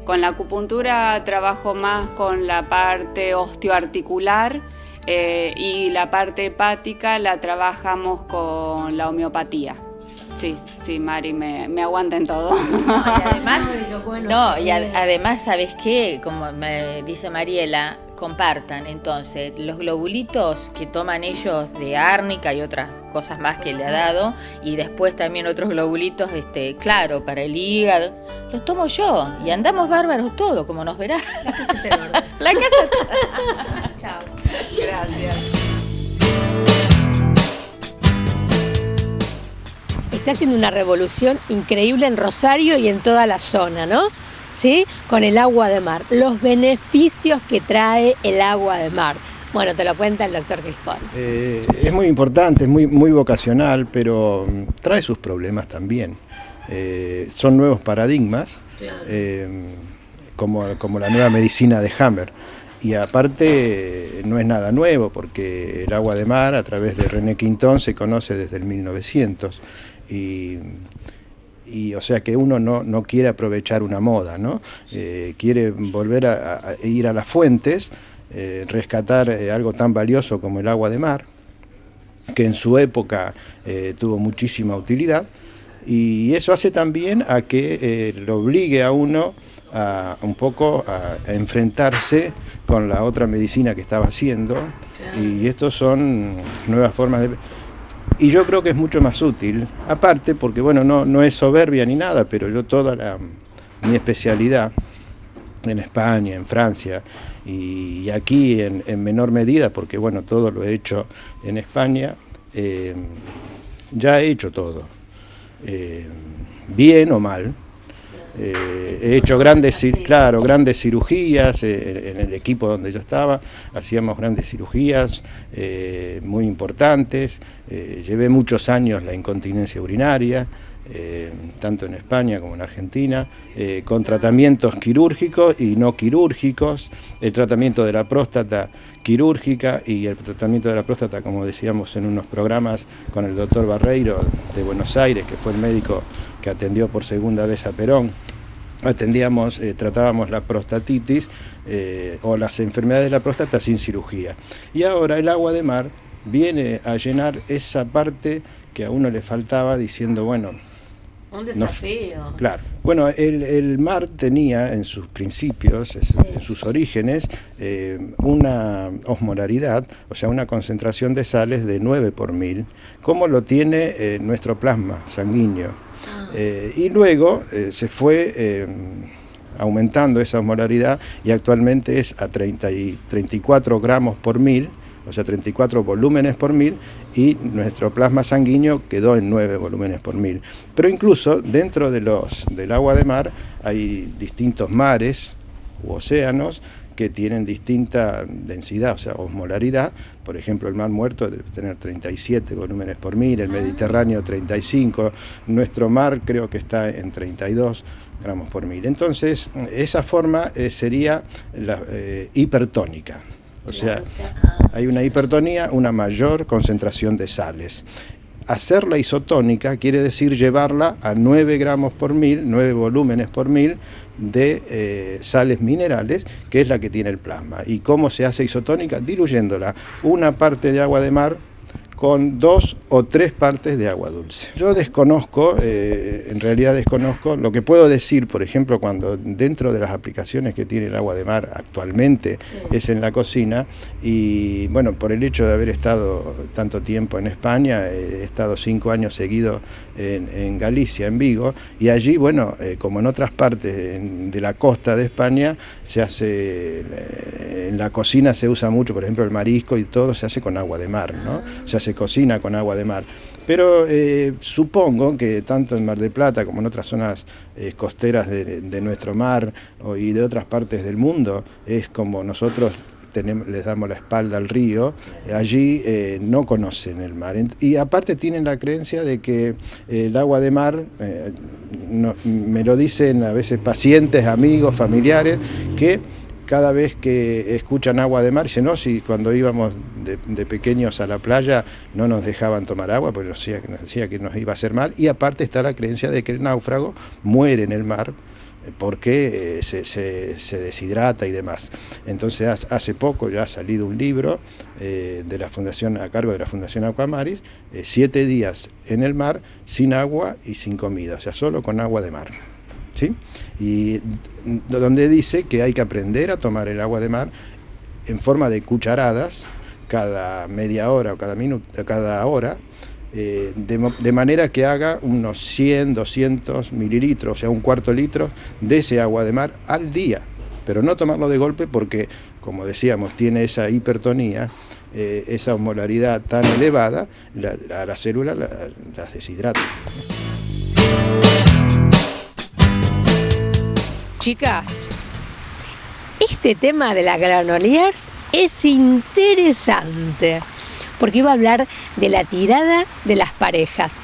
Con la acupuntura trabajo más con la parte osteoarticular y la parte hepática la trabajamos con la homeopatía. Sí, Mari, me aguanta en todo. Y además, ¿sabes qué? Como me dice Mariela, compartan. Entonces, los globulitos que toman ellos de árnica y otras cosas más que le ha dado, y después también otros globulitos, claro, para el hígado, los tomo yo y andamos bárbaros todos, como nos verás. La casa está en orden. La casa está. Chao. Gracias. Está haciendo una revolución increíble en Rosario y en toda la zona, ¿no? ¿Sí? Con el agua de mar. Los beneficios que trae el agua de mar. Bueno, te lo cuenta el doctor Crispón. Es muy importante, es muy vocacional, pero trae sus problemas también. Son nuevos paradigmas, claro. Como la nueva medicina de Hammer. Y aparte no es nada nuevo, porque el agua de mar, a través de René Quintón, se conoce desde el 1900. Y o sea que uno no quiere aprovechar una moda, ¿no? Quiere volver a ir a las fuentes, rescatar algo tan valioso como el agua de mar, que en su época tuvo muchísima utilidad, y eso hace también a que lo obligue a uno un poco a enfrentarse con la otra medicina que estaba haciendo, claro. Y estos son nuevas formas de... Y yo creo que es mucho más útil, aparte porque bueno, no es soberbia ni nada, pero yo mi especialidad en España, en Francia y aquí en menor medida, porque bueno, todo lo he hecho en España, ya he hecho todo, bien o mal. He hecho grandes cirugías en el equipo donde yo estaba, hacíamos grandes cirugías muy importantes, llevé muchos años la incontinencia urinaria, tanto en España como en Argentina, con tratamientos quirúrgicos y no quirúrgicos, el tratamiento de la próstata quirúrgica y el tratamiento de la próstata, como decíamos en unos programas con el doctor Barreiro de Buenos Aires, que fue el médico que atendió por segunda vez a Perón. Tratábamos la prostatitis o las enfermedades de la próstata sin cirugía. Y ahora el agua de mar viene a llenar esa parte que a uno le faltaba, diciendo, bueno... Un desafío. Claro. Bueno, el mar tenía en sus principios, en sus orígenes, una osmolaridad, o sea, una concentración de sales de 9 por 1000, como lo tiene nuestro plasma sanguíneo. Y luego se fue aumentando esa osmolaridad y actualmente es a 34 gramos por 1000, o sea 34 volúmenes por mil, y nuestro plasma sanguíneo quedó en 9 volúmenes por mil. Pero incluso dentro del agua de mar hay distintos mares u océanos que tienen distinta densidad, o sea, osmolaridad. Por ejemplo, el Mar Muerto debe tener 37 volúmenes por mil, el Mediterráneo 35, nuestro mar creo que está en 32 gramos por mil. Entonces, esa forma sería la hipertónica. O sea, hay una hipertonía, una mayor concentración de sales. Hacerla isotónica quiere decir llevarla a 9 gramos por mil, 9 volúmenes por mil de sales minerales, que es la que tiene el plasma. ¿Y cómo se hace isotónica? Diluyéndola una parte de agua de mar con 2 o 3 partes de agua dulce. Yo desconozco, en realidad desconozco, lo que puedo decir, por ejemplo, cuando dentro de las aplicaciones que tiene el agua de mar actualmente es en la cocina, y bueno, por el hecho de haber estado tanto tiempo en España, he estado 5 años seguidos en Galicia, en Vigo, y allí, bueno, como en otras partes de la costa de España, se hace, en la cocina se usa mucho, por ejemplo, el marisco y todo se hace con agua de mar, ¿no? O sea, se cocina con agua de mar. Pero supongo que tanto en Mar del Plata como en otras zonas costeras de nuestro mar y de otras partes del mundo, es como nosotros les damos la espalda al río, allí no conocen el mar. Y aparte tienen la creencia de que el agua de mar, me lo dicen a veces pacientes, amigos, familiares, que cada vez que escuchan agua de mar, dicen, no, si cuando íbamos de pequeños a la playa no nos dejaban tomar agua porque nos decía que nos iba a hacer mal. Y aparte está la creencia de que el náufrago muere en el mar porque se deshidrata y demás. Entonces hace poco ya ha salido un libro de la fundación, a cargo de la Fundación Aquamaris, 7 días en el mar sin agua y sin comida, o sea, solo con agua de mar, ¿sí? Y donde dice que hay que aprender a tomar el agua de mar en forma de cucharadas cada media hora o cada minuto, cada hora, de manera que haga unos 100, 200 mililitros, o sea, un cuarto litro de ese agua de mar al día, pero no tomarlo de golpe porque, como decíamos, tiene esa hipertonía, esa osmolaridad tan elevada, a las células las deshidrata. Chicas, este tema de la Granollers es interesante, porque iba a hablar de la tirada de las parejas.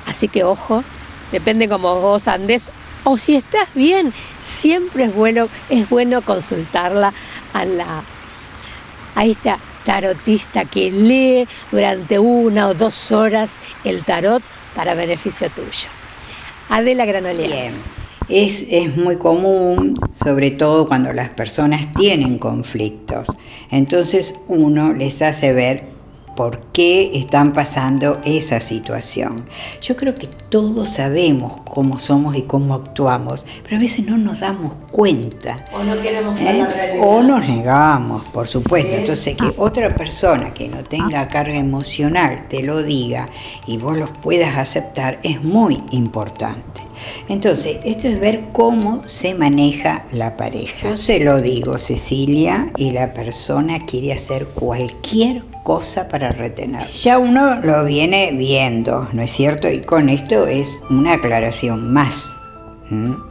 Así que ojo, depende cómo vos andés, o si estás bien, siempre es bueno consultarla a esta tarotista que lee durante 1 o 2 horas el tarot para beneficio tuyo. Adela Granollers. Bien. Es muy común, sobre todo cuando las personas tienen conflictos. Entonces uno les hace ver por qué están pasando esa situación. Yo creo que todos sabemos cómo somos y cómo actuamos, pero a veces no nos damos cuenta. O no queremos ver la realidad. O nos negamos, por supuesto. Entonces, que otra persona que no tenga carga emocional te lo diga y vos los puedas aceptar es muy importante. Entonces, esto es ver cómo se maneja la pareja. Yo se lo digo, Cecilia, y la persona quiere hacer cualquier cosa para retener. Ya uno lo viene viendo, ¿no es cierto? Y con esto es una aclaración más.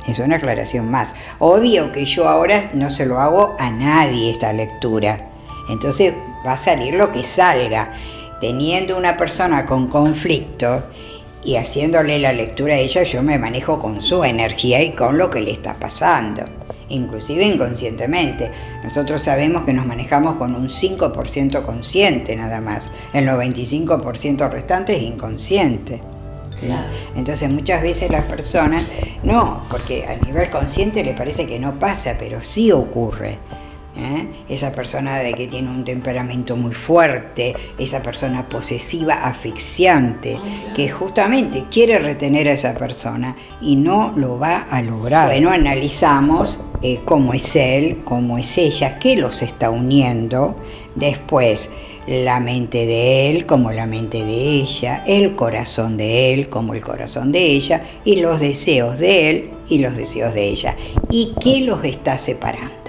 Es una aclaración más. Obvio que yo ahora no se lo hago a nadie esta lectura. Entonces va a salir lo que salga. Teniendo una persona con conflicto y haciéndole la lectura a ella, yo me manejo con su energía y con lo que le está pasando, inclusive inconscientemente. Nosotros sabemos que nos manejamos con un 5% consciente nada más, el 95% restante es inconsciente. Claro. Entonces muchas veces las personas, no, porque a nivel consciente le parece que no pasa, pero sí ocurre. Esa persona de que tiene un temperamento muy fuerte, esa persona posesiva, asfixiante, que justamente quiere retener a esa persona y no lo va a lograr. Bueno, analizamos cómo es él, cómo es ella, qué los está uniendo, después la mente de él como la mente de ella, el corazón de él como el corazón de ella, y los deseos de él y los deseos de ella, y qué los está separando.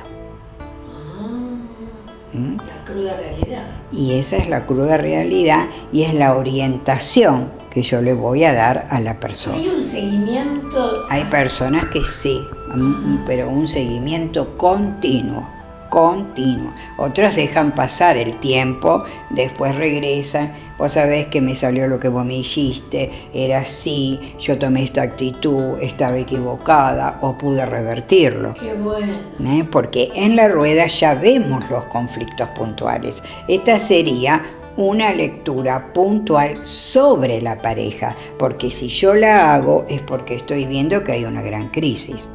La cruda realidad. Y esa es la cruda realidad y es la orientación que yo le voy a dar a la persona. ¿Hay un seguimiento? Hay personas que sí, pero un seguimiento continuo. Otras dejan pasar el tiempo, después regresan. Vos sabés que me salió lo que vos me dijiste, era así, yo tomé esta actitud, estaba equivocada o pude revertirlo. Qué bueno. Porque en la rueda ya vemos los conflictos puntuales. Esta sería una lectura puntual sobre la pareja, porque si yo la hago es porque estoy viendo que hay una gran crisis.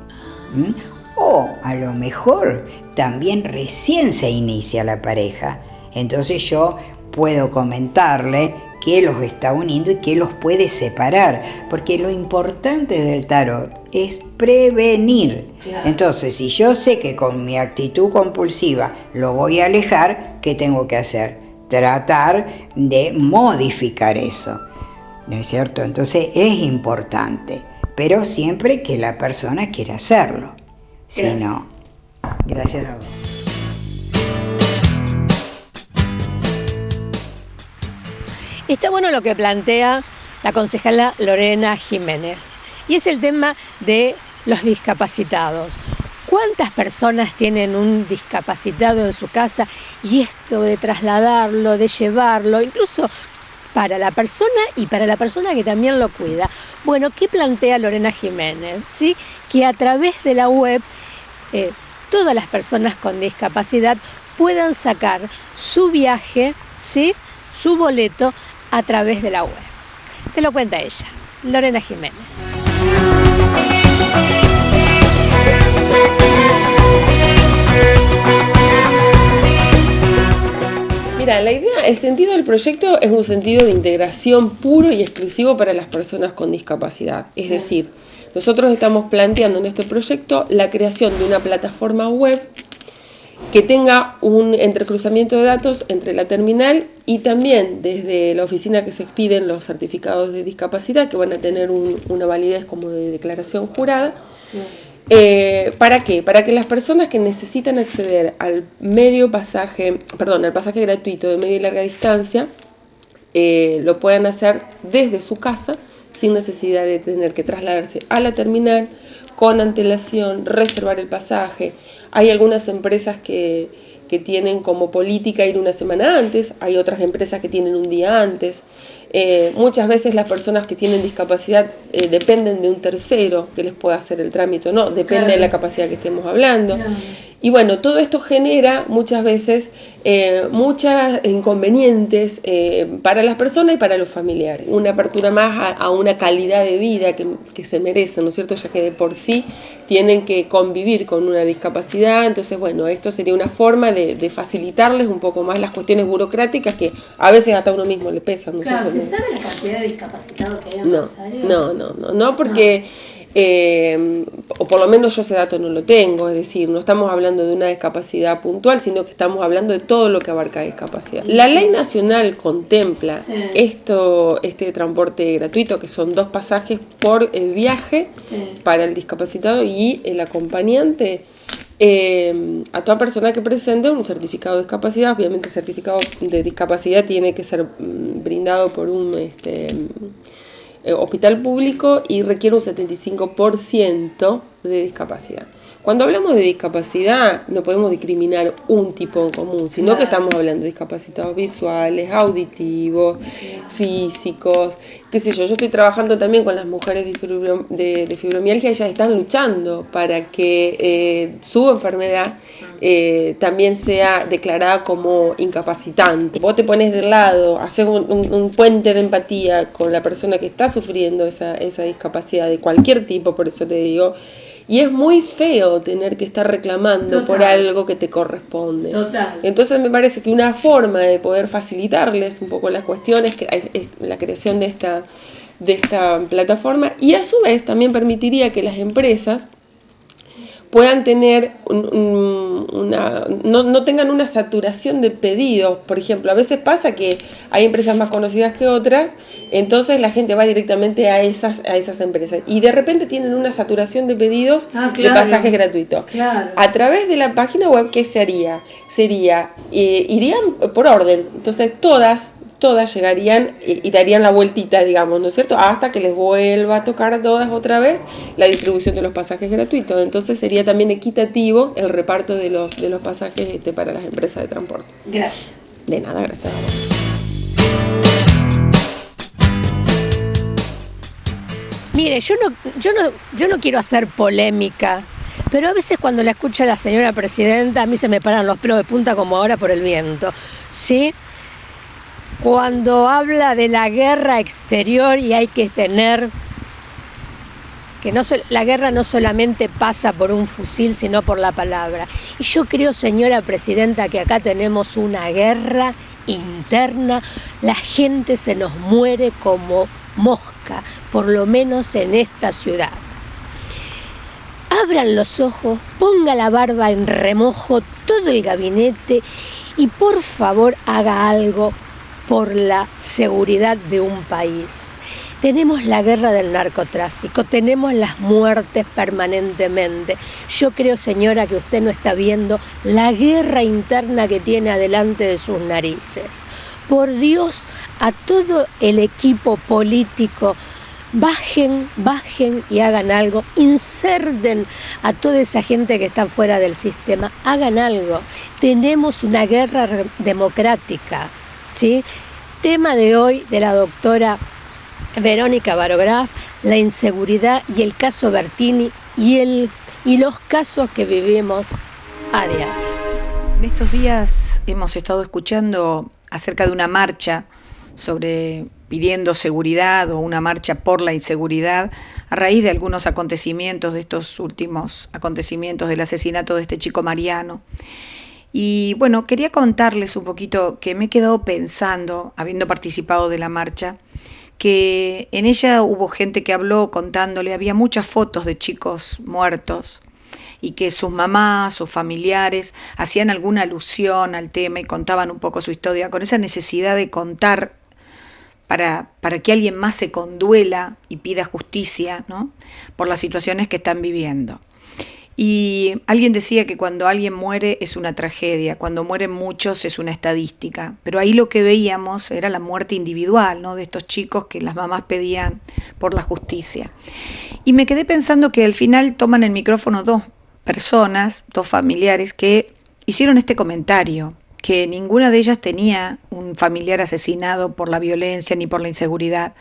O a lo mejor también recién se inicia la pareja, entonces yo puedo comentarle qué los está uniendo y qué los puede separar, porque lo importante del tarot es prevenir. Claro. Entonces, si yo sé que con mi actitud compulsiva lo voy a alejar, ¿qué tengo que hacer? Tratar de modificar eso, ¿no es cierto? Entonces es importante, pero siempre que la persona quiera hacerlo. Si no, gracias a vos. Está bueno lo que plantea la concejala Lorena Jiménez, y es el tema de los discapacitados. ¿Cuántas personas tienen un discapacitado en su casa? Y esto de trasladarlo, de llevarlo, incluso para la persona y para la persona que también lo cuida. Bueno, ¿qué plantea Lorena Jiménez? ¿Sí? Que a través de la web todas las personas con discapacidad puedan sacar su viaje, ¿sí? Su boleto a través de la web. Te lo cuenta ella, Lorena Jiménez. Mira, la idea, el sentido del proyecto es un sentido de integración puro y exclusivo para las personas con discapacidad. Es decir, nosotros estamos planteando en este proyecto la creación de una plataforma web que tenga un entrecruzamiento de datos entre la terminal y también desde la oficina que se expiden los certificados de discapacidad, que van a tener una validez como de declaración jurada. ¿Para qué? Para que las personas que necesitan acceder al pasaje gratuito de media y larga distancia lo puedan hacer desde su casa sin necesidad de tener que trasladarse a la terminal, con antelación, reservar el pasaje. Hay algunas empresas que tienen como política ir una semana antes, hay otras empresas que tienen un día antes. Muchas veces las personas que tienen discapacidad dependen de un tercero que les pueda hacer el trámite, no, depende de la capacidad que estemos hablando. Y bueno, todo esto genera muchas veces muchos inconvenientes para las personas y para los familiares. Una apertura más a una calidad de vida que se merecen, ¿no es cierto? Ya que de por sí tienen que convivir con una discapacidad. Entonces, bueno, esto sería una forma de facilitarles un poco más las cuestiones burocráticas que a veces hasta a uno mismo le pesan, ¿no? Claro, ¿se sabe la cantidad de discapacitados que hay en Rosario? No, porque... o por lo menos yo ese dato no lo tengo, es decir, no estamos hablando de una discapacidad puntual, sino que estamos hablando de todo lo que abarca discapacidad. La ley nacional contempla este transporte gratuito, que son 2 pasajes por viaje para el discapacitado y el acompañante, a toda persona que presente un certificado de discapacidad. Obviamente el certificado de discapacidad tiene que ser brindado por un hospital público y requiere un 75% de discapacidad. Cuando hablamos de discapacidad no podemos discriminar un tipo en común, sino que estamos hablando de discapacitados visuales, auditivos, físicos, qué sé yo. Yo estoy trabajando también con las mujeres de fibromialgia, ellas están luchando para que su enfermedad también sea declarada como incapacitante. Vos te pones del lado, haces un puente de empatía con la persona que está sufriendo esa discapacidad de cualquier tipo, por eso te digo. Y es muy feo tener que estar reclamando por algo que te corresponde. Entonces me parece que una forma de poder facilitarles un poco las cuestiones es la creación de esta plataforma, y a su vez también permitiría que las empresas puedan tener no tengan una saturación de pedidos. Por ejemplo, a veces pasa que hay empresas más conocidas que otras, entonces la gente va directamente a esas empresas y de repente tienen una saturación de pedidos de pasajes gratuitos. Claro. A través de la página web, ¿qué se haría? Irían por orden, entonces todas llegarían y darían la vueltita, digamos, ¿no es cierto? Hasta que les vuelva a tocar todas otra vez la distribución de los pasajes gratuitos. Entonces sería también equitativo el reparto de los pasajes para las empresas de transporte. Gracias. De nada, gracias a vos. Mire, yo no quiero hacer polémica, pero a veces cuando la escucho a la señora presidenta, a mí se me paran los pelos de punta como ahora por el viento, ¿sí? Cuando habla de la guerra exterior y hay que tener que la guerra no solamente pasa por un fusil, sino por la palabra. Y yo creo, señora presidenta, que acá tenemos una guerra interna, la gente se nos muere como mosca, por lo menos en esta ciudad. Abran los ojos, ponga la barba en remojo todo el gabinete y por favor haga algo por la seguridad de un país. Tenemos la guerra del narcotráfico, tenemos las muertes permanentemente. Yo creo, señora, que usted no está viendo la guerra interna que tiene adelante de sus narices. Por Dios, a todo el equipo político, bajen y hagan algo, inserten a toda esa gente que está fuera del sistema, hagan algo. Tenemos una guerra democrática, ¿sí? Tema de hoy de la doctora Verónica Barograf, la inseguridad y el caso Bertini y los casos que vivimos a diario. En estos días hemos estado escuchando acerca de una marcha pidiendo seguridad o una marcha por la inseguridad a raíz de algunos acontecimientos, de estos últimos acontecimientos del asesinato de este chico Mariano. Y bueno, quería contarles un poquito que me he quedado pensando, habiendo participado de la marcha, que en ella hubo gente que habló contándole, había muchas fotos de chicos muertos y que sus mamás, sus familiares hacían alguna alusión al tema y contaban un poco su historia, con esa necesidad de contar para que alguien más se conduela y pida justicia, ¿no?, por las situaciones que están viviendo. Y alguien decía que cuando alguien muere es una tragedia, cuando mueren muchos es una estadística, pero ahí lo que veíamos era la muerte individual, ¿no?, de estos chicos que las mamás pedían por la justicia. Y me quedé pensando que al final toman el micrófono dos personas, dos familiares, que hicieron este comentario, que ninguna de ellas tenía un familiar asesinado por la violencia ni por la inseguridad,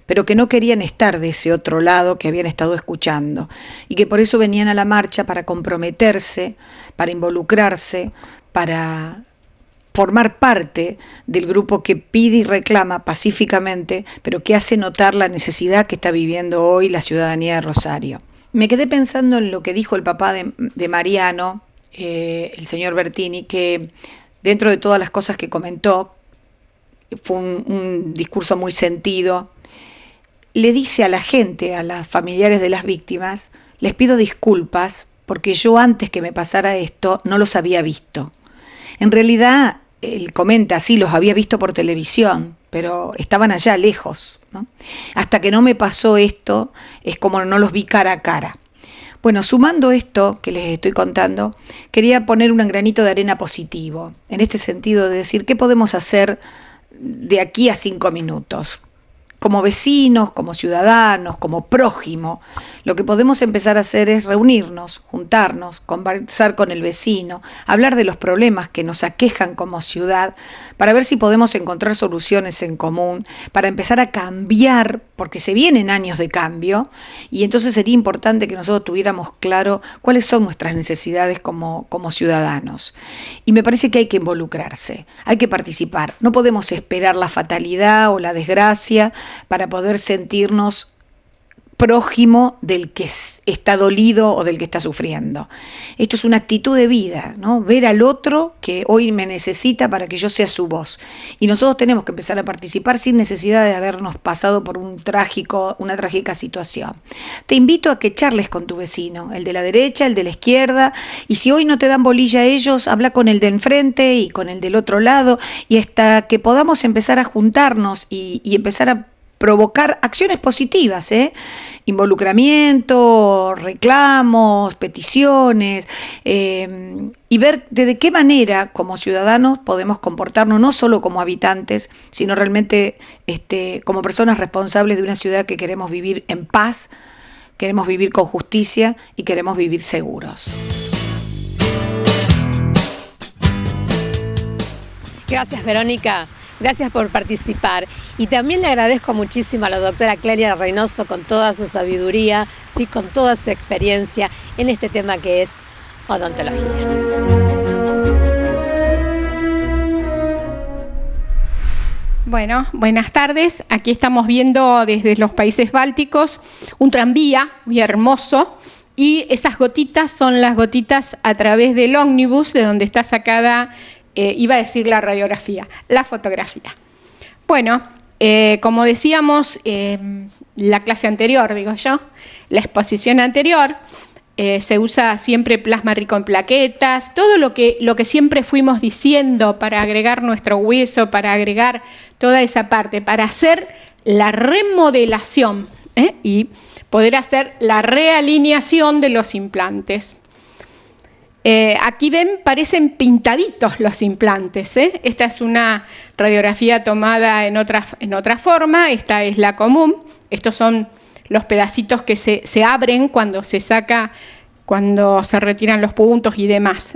pero que no querían estar de ese otro lado que habían estado escuchando y que por eso venían a la marcha para comprometerse, para involucrarse, para formar parte del grupo que pide y reclama pacíficamente, pero que hace notar la necesidad que está viviendo hoy la ciudadanía de Rosario. Me quedé pensando en lo que dijo el papá de Mariano, el señor Bertini, que dentro de todas las cosas que comentó, fue un discurso muy sentido. Le dice a la gente, a los familiares de las víctimas, les pido disculpas porque yo antes que me pasara esto no los había visto. En realidad, él comenta, sí, los había visto por televisión, pero estaban allá lejos, ¿no? Hasta que no me pasó esto, es como no los vi cara a cara. Bueno, sumando esto que les estoy contando, quería poner un granito de arena positivo, en este sentido de decir, ¿qué podemos hacer de aquí a 5 minutos? Como vecinos, como ciudadanos, como prójimo, lo que podemos empezar a hacer es reunirnos, juntarnos, conversar con el vecino, hablar de los problemas que nos aquejan como ciudad, para ver si podemos encontrar soluciones en común, para empezar a cambiar, porque se vienen años de cambio, y entonces sería importante que nosotros tuviéramos claro cuáles son nuestras necesidades como ciudadanos. Y me parece que hay que involucrarse, hay que participar, no podemos esperar la fatalidad o la desgracia para poder sentirnos prójimo del que está dolido o del que está sufriendo. Esto es una actitud de vida, ¿no? Ver al otro que hoy me necesita para que yo sea su voz. Y nosotros tenemos que empezar a participar sin necesidad de habernos pasado por una trágica situación. Te invito a que charles con tu vecino, el de la derecha, el de la izquierda, y si hoy no te dan bolilla a ellos, habla con el de enfrente y con el del otro lado, y hasta que podamos empezar a juntarnos y empezar a provocar acciones positivas, involucramiento, reclamos, peticiones, y ver de qué manera como ciudadanos podemos comportarnos no solo como habitantes, sino realmente como personas responsables de una ciudad que queremos vivir en paz, queremos vivir con justicia y queremos vivir seguros. Gracias, Verónica. Gracias por participar. Y también le agradezco muchísimo a la doctora Clelia Reynoso con toda su sabiduría, ¿sí? Con toda su experiencia en este tema que es odontología. Bueno, buenas tardes. Aquí estamos viendo desde los países bálticos un tranvía muy hermoso y esas gotitas son las gotitas a través del ómnibus de donde está sacada, iba a decir la radiografía, la fotografía. Bueno, como decíamos, la clase anterior, digo yo, la exposición anterior, se usa siempre plasma rico en plaquetas, todo lo que siempre fuimos diciendo para agregar nuestro hueso, para agregar toda esa parte, para hacer la remodelación y poder hacer la realineación de los implantes. Aquí ven, parecen pintaditos los implantes. Esta es una radiografía tomada en otra forma, esta es la común. Estos son los pedacitos que se abren cuando se saca, cuando se retiran los puntos y demás.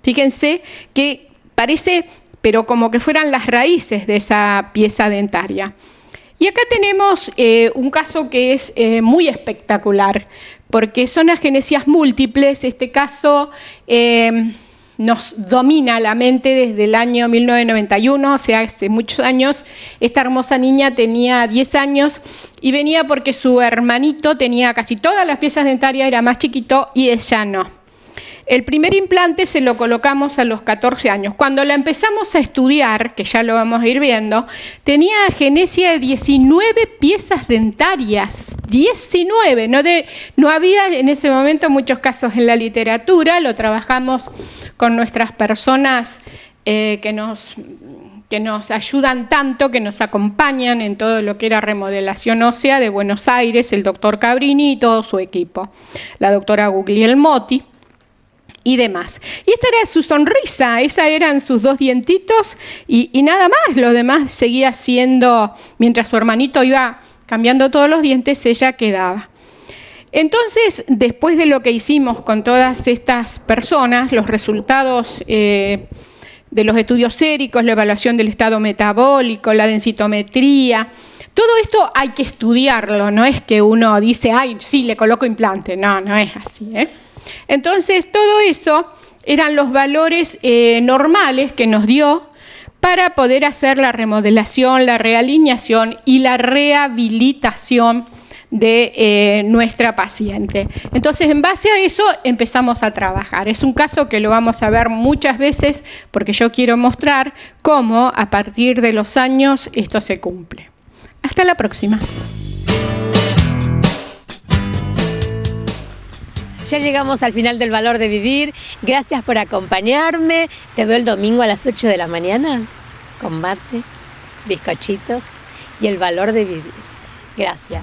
Fíjense que parece, pero como que fueran las raíces de esa pieza dentaria. Y acá tenemos un caso que es muy espectacular, porque son agenesias múltiples. Este caso nos domina la mente desde el año 1991, o sea, hace muchos años. Esta hermosa niña tenía 10 años y venía porque su hermanito tenía casi todas las piezas dentarias, era más chiquito y ella no. El primer implante se lo colocamos a los 14 años. Cuando la empezamos a estudiar, que ya lo vamos a ir viendo, tenía agenesia de 19 piezas dentarias. 19. No había en ese momento muchos casos en la literatura. Lo trabajamos con nuestras personas que nos ayudan tanto, que nos acompañan en todo lo que era remodelación ósea de Buenos Aires, el doctor Cabrini y todo su equipo. La doctora Guglielmotti y demás. Y esta era su sonrisa, esas eran sus 2 dientitos y nada más. Lo demás seguía siendo, mientras su hermanito iba cambiando todos los dientes, ella quedaba. Entonces, después de lo que hicimos con todas estas personas, los resultados de los estudios séricos, la evaluación del estado metabólico, la densitometría, todo esto hay que estudiarlo, no es que uno dice, ay, sí, le coloco implante, no es así, Entonces, todo eso eran los valores normales que nos dio para poder hacer la remodelación, la realineación y la rehabilitación de nuestra paciente. Entonces, en base a eso empezamos a trabajar. Es un caso que lo vamos a ver muchas veces porque yo quiero mostrar cómo a partir de los años esto se cumple. Hasta la próxima. Ya llegamos al final del Valor de Vivir. Gracias por acompañarme. Te veo el domingo a las 8 de la mañana con mate, bizcochitos y el valor de vivir. Gracias.